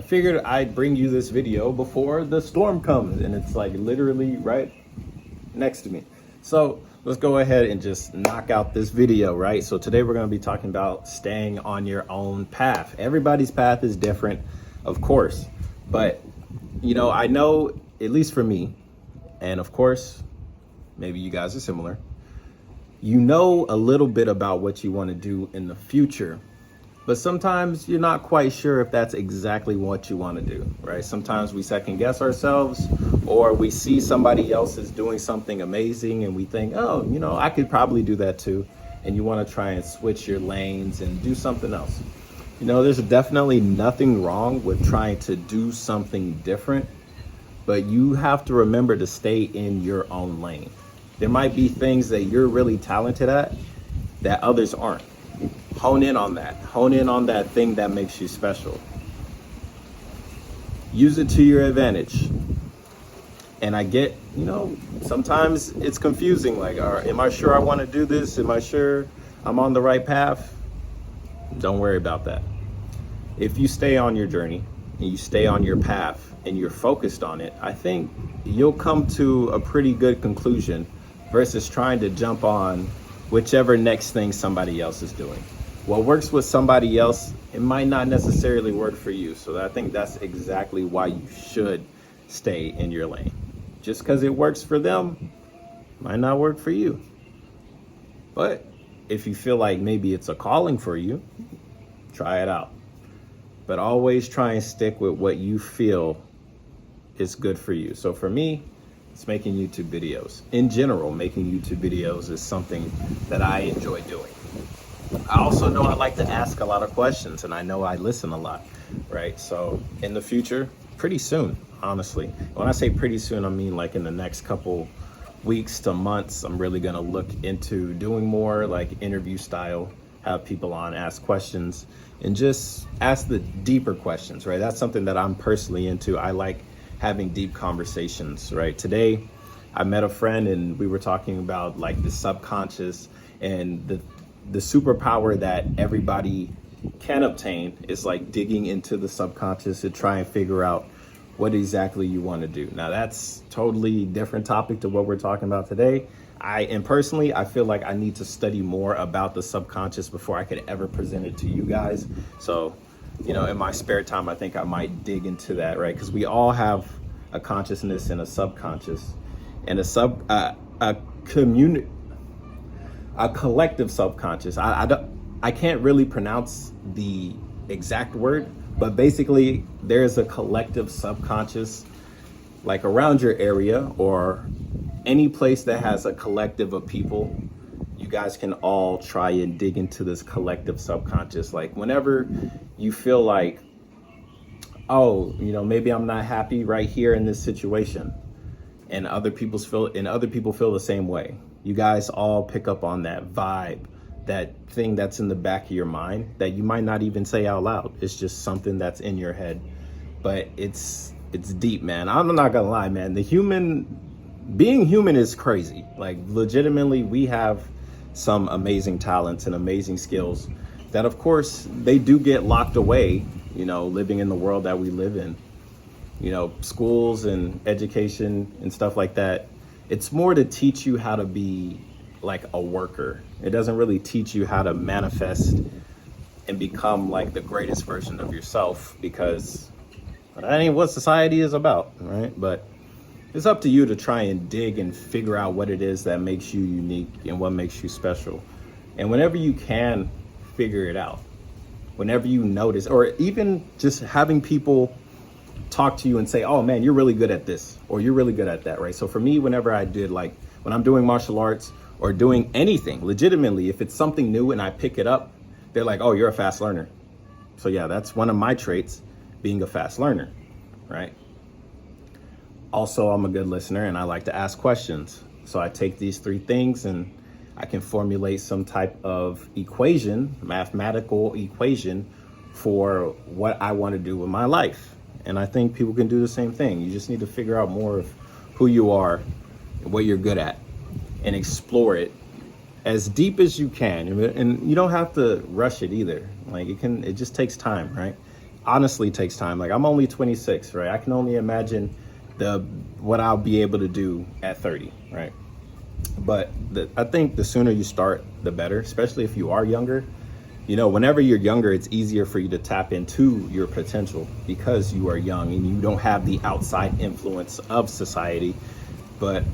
I figured I'd bring you this video before the storm comes, and it's like literally right next to me. So let's go ahead and just knock out this video, right? So today we're going to be talking about staying on your own path. Everybody's path is different, of course, but I know, at least for me, and of course, maybe you guys are similar, you know a little bit about what you want to do in the future, but sometimes you're not quite sure if that's exactly what you want to do, right? Sometimes we second guess ourselves, or we see somebody else is doing something amazing and we think, oh, I could probably do that too. And you want to try and switch your lanes and do something else. There's definitely nothing wrong with trying to do something different, but you have to remember to stay in your own lane. There might be things that you're really talented at that others aren't. Hone in on that. Hone in on that thing that makes you special. Use it to your advantage. And I get, sometimes it's confusing. Like, am I sure I want to do this? Am I sure I'm on the right path? Don't worry about that. If you stay on your journey and you stay on your path and you're focused on it, I think you'll come to a pretty good conclusion versus trying to jump on whichever next thing somebody else is doing. What works with somebody else, it might not necessarily work for you. So I think that's exactly why you should stay in your lane. Just because it works for them might not work for you. But if you feel like maybe it's a calling for you, try it out. But always try and stick with what you feel is good for you. So for me, it's making YouTube videos. In general, making YouTube videos is something that I enjoy doing. I also know I like to ask a lot of questions, and I know I listen a lot, right? So in the future, pretty soon, honestly. When I say pretty soon, I mean like in the next couple weeks to months, I'm really gonna look into doing more like interview style, have people on, ask questions, and just ask the deeper questions, right? That's something that I'm personally into. I like having deep conversations, right? Today, I met a friend and we were talking about like the subconscious, and the superpower that everybody can obtain is like digging into the subconscious to try and figure out what exactly you want to do. Now that's totally different topic to what we're talking about today. Personally, I feel like I need to study more about the subconscious before I could ever present it to you guys. So, in my spare time, I think I might dig into that, right? Because we all have a consciousness and a subconscious, and a collective subconscious. I can't really pronounce the exact word, but basically there's a collective subconscious like around your area or any place that has a collective of people. You guys can all try and dig into this collective subconscious. Like whenever you feel like, oh, maybe I'm not happy right here in this situation, and other people feel the same way. You guys all pick up on that vibe, that thing that's in the back of your mind that you might not even say out loud. It's just something that's in your head, but it's deep, man. I'm not gonna lie, man. Being human is crazy. Like legitimately, we have some amazing talents and amazing skills that of course they do get locked away, living in the world that we live in. Schools and education and stuff like that. It's more to teach you how to be like a worker. It doesn't really teach you how to manifest and become like the greatest version of yourself, because that ain't what society is about, right? But it's up to you to try and dig and figure out what it is that makes you unique and what makes you special. And whenever you can figure it out, whenever you notice, or even just having people talk to you and say, oh man, you're really good at this, or you're really good at that, right? So for me, whenever I did, like when I'm doing martial arts or doing anything, legitimately, if it's something new and I pick it up, they're like, oh, you're a fast learner. So yeah, that's one of my traits, being a fast learner, right? Also, I'm a good listener and I like to ask questions. So I take these three things and I can formulate some type of equation, mathematical equation for what I want to do with my life. And I think people can do the same thing. You just need to figure out more of who you are and what you're good at and explore it as deep as you can. And you don't have to rush it either. Like it just takes time, right? honestly takes time. Like, I'm only 26, right? I can only imagine what I'll be able to do at 30, right? But I think the sooner you start, the better, especially if you are younger. You know, whenever you're younger, it's easier for you to tap into your potential because you are young and you don't have the outside influence of society. But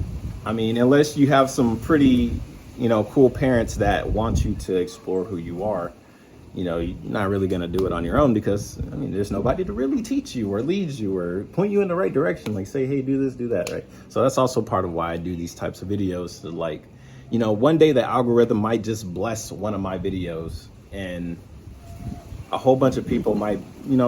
I mean, unless you have some pretty, cool parents that want you to explore who you are, you're not really going to do it on your own because, I mean, there's nobody to really teach you or lead you or point you in the right direction. Like, say, hey, do this, do that, right? So that's also part of why I do these types of videos. To, like, one day the algorithm might just bless one of my videos and a whole bunch of people might,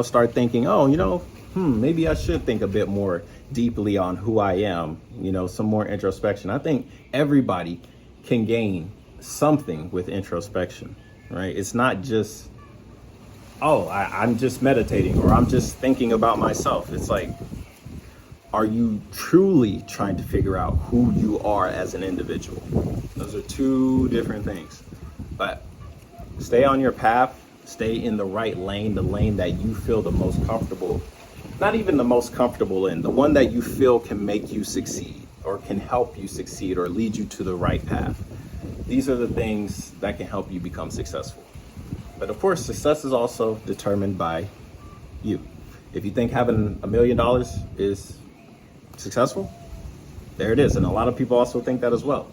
start thinking, oh, maybe I should think a bit more deeply on who I am, some more introspection. I think everybody can gain something with introspection, right? It's not just, oh, I'm just meditating or I'm just thinking about myself. It's like, are you truly trying to figure out who you are as an individual? Those are two different things. But stay on your path, stay in the right lane, the lane that you feel the most comfortable, not even the most comfortable in, the one that you feel can make you succeed or can help you succeed or lead you to the right path. These are the things that can help you become successful. But of course, success is also determined by you. If you think having $1 million is successful, there it is. And a lot of people also think that as well.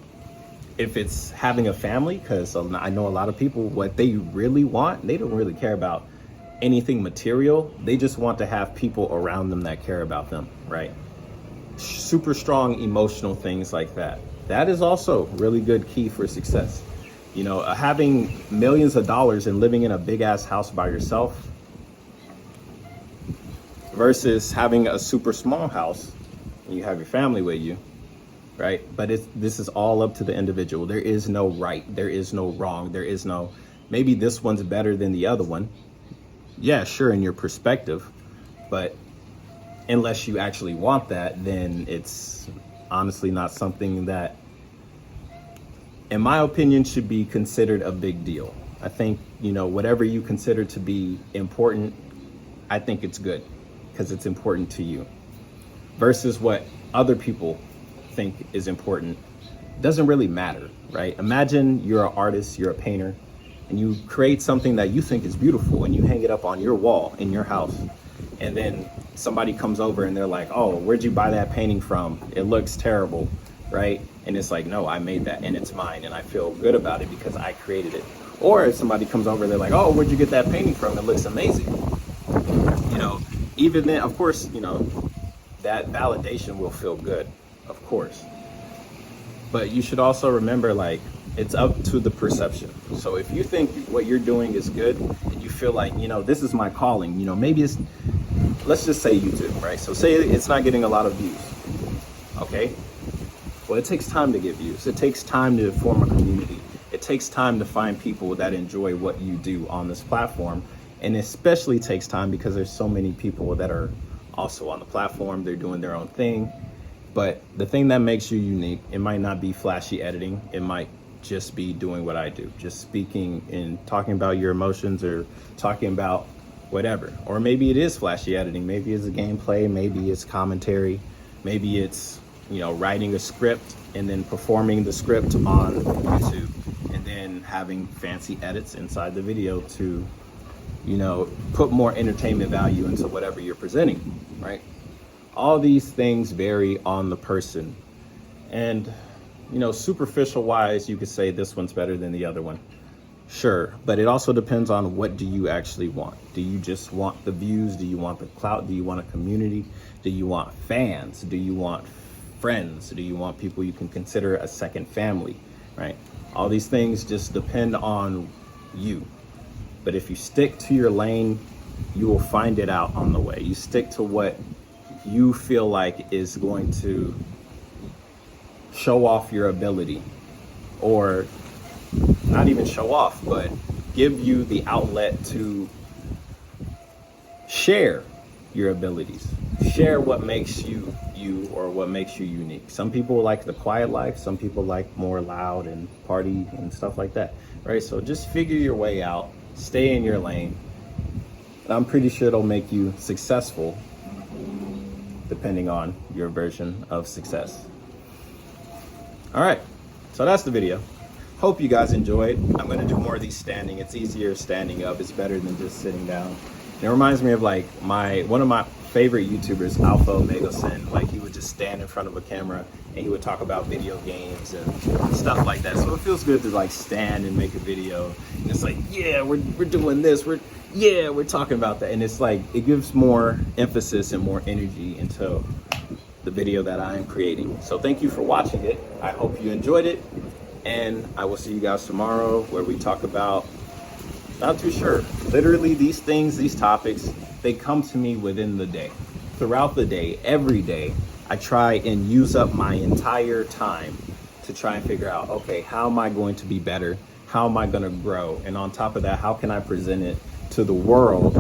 If it's having a family, because I know a lot of people, what they really want, they don't really care about anything material. They just want to have people around them that care about them, right? Super strong emotional things like that. That is also really good key for success. Having millions of dollars and living in a big ass house by yourself versus having a super small house and you have your family with you, right? But this is all up to the individual. There is no right, there is no wrong, there is no, maybe this one's better than the other one. Yeah, sure, in your perspective, but unless you actually want that, then it's honestly not something that, in my opinion, should be considered a big deal. I think, whatever you consider to be important, I think it's good because it's important to you versus what other people think is important doesn't really matter, right? Imagine you're an artist, you're a painter, and you create something that you think is beautiful and you hang it up on your wall in your house. And then somebody comes over and they're like, oh, where'd you buy that painting from? It looks terrible, right? And it's like, no, I made that and it's mine and I feel good about it because I created it. Or if somebody comes over, they're like, oh, where'd you get that painting from? It looks amazing. Even then, of course, that validation will feel good, of course. But you should also remember, like, it's up to the perception. So if you think what you're doing is good and you feel like, this is my calling, maybe it's, let's just say YouTube, right? So say it's not getting a lot of views, okay? Well, it takes time to get views. It takes time to form a community. It takes time to find people that enjoy what you do on this platform. And especially takes time because there's so many people that are also on the platform. They're doing their own thing. But the thing that makes you unique, it might not be flashy editing. It might just be doing what I do, just speaking and talking about your emotions or talking about whatever. Or maybe it is flashy editing. Maybe it's a gameplay. Maybe it's commentary. Maybe it's, writing a script and then performing the script on YouTube and then having fancy edits inside the video to, put more entertainment value into whatever you're presenting, right? All these things vary on the person. And, superficial wise, you could say this one's better than the other one. Sure, but it also depends on what do you actually want. Do you just want the views? Do you want the clout? Do you want a community? Do you want fans? Do you want friends? Do you want people you can consider a second family, right? All these things just depend on you. But if you stick to your lane, you will find it out on the way. You stick to what you feel like is going to show off your ability, or not even show off, but give you the outlet to share your abilities, share what makes you you or what makes you unique. Some people like the quiet life, some people like more loud and party and stuff like that, right? So just figure your way out, stay in your lane, And I'm pretty sure it'll make you successful, depending on your version of success. All right, so that's the video. Hope you guys enjoyed. I'm gonna do more of these standing. It's easier standing up. It's better than just sitting down. And it reminds me of like one of my favorite YouTubers, Alpha Omega Sin. Like he would just stand in front of a camera and he would talk about video games and stuff like that. So it feels good to like stand and make a video. And it's like, yeah, we're doing this. We're talking about that. And it's like, it gives more emphasis and more energy into the video that I am creating. So thank you for watching it. I hope you enjoyed it. And I will see you guys tomorrow where we talk about, not too sure. Literally these things, these topics, they come to me within the day. Throughout the day, every day, I try and use up my entire time to try and figure out, okay, how am I going to be better? How am I going to grow? And on top of that, how can I present it to the world?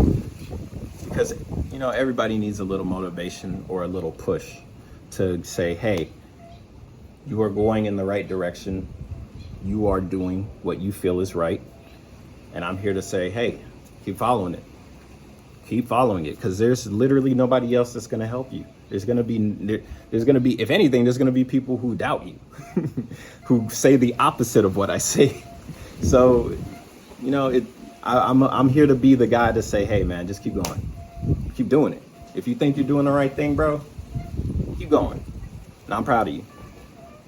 Because, you know, everybody needs a little motivation or a little push to say, hey, you are going in the right direction. You are doing what you feel is right. And I'm here to say, hey, keep following it. Keep following it, because there's literally nobody else that's going to help you. There's going to be, if anything, there's going to be people who doubt you, who say the opposite of what I say. So, you know, I'm here to be the guy to say, hey, man, just keep going. Keep doing it. If you think you're doing the right thing, bro, keep going. And I'm proud of you.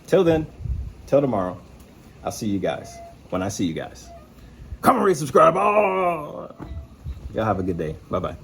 Till then, till tomorrow, I'll see you guys when I see you guys. Comment, rate, subscribe. Oh! Y'all have a good day. Bye-bye.